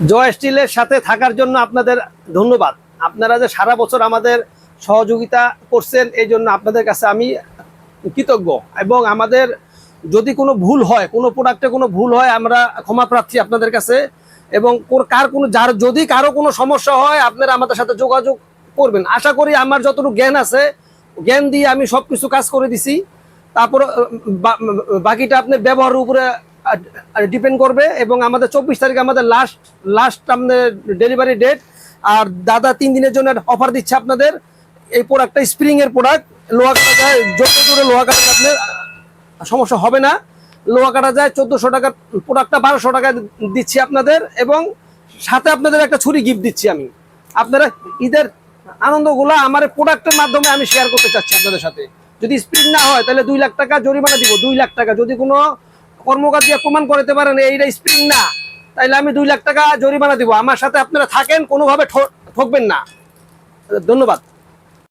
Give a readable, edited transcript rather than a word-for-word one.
জয় স্টিলের সাথে থাকার জন্য আপনাদের ধন্যবাদ। আপনারা যে সারা বছর আমাদের সহযোগিতা করছেন, এই জন্য আপনাদের কাছে আমি কৃতজ্ঞ। এবং আমাদের যদি কোনো ভুল হয়, কোনো প্রোডাক্টে কোনো ভুল হয়, আমরা ক্ষমা প্রার্থী আপনাদের কাছে। এবং যদি কারো কোনো সমস্যা হয়, আপনারা আমাদের সাথে যোগাযোগ করবেন। আশা করি আমার যতটুকু জ্ঞান আছে, জ্ঞান দিয়ে আমি সব কিছু কাজ করে দিছি। তারপর বাকিটা আপনার ব্যবহারের উপরে ডিপেন্ড করবে। এবং আমাদের 24 তারিখ আমাদের লাস্ট আপনার ডেলিভারি ডেট। আর দাদা 3 দিনের জন্য অফার দিচ্ছে আপনাদের। এই প্রোডাক্টটা স্প্রিং এর প্রোডাক্ট, লোহা কাটা যায়, যত দূরে লোহা কাটা আপনার সমস্যা হবে না। লোহা কাটা যায় 1400 টাকার প্রোডাক্টটা 1200 টাকা দিচ্ছি আপনাদের। এবং সাথে আপনাদের একটা ছুরি গিফট দিচ্ছি আমি। আপনারা ঈদের আনন্দগুলো আমার প্রোডাক্টের মাধ্যমে আমি শেয়ার করতে চাচ্ছি আপনাদের সাথে। যদি স্প্রিং না হয় তাহলে 2 লাখ টাকা জরিমানা দিব। 2 লাখ টাকা যদি কোনো কর্মকার দিয়ে প্রমাণ করতে পারেন এইটা স্প্রিং না, তাইলে আমি 2 লাখ টাকা জরিমানা দিব। আমার সাথে আপনারা থাকেন, কোনোভাবে ঠকবেন না। ধন্যবাদ।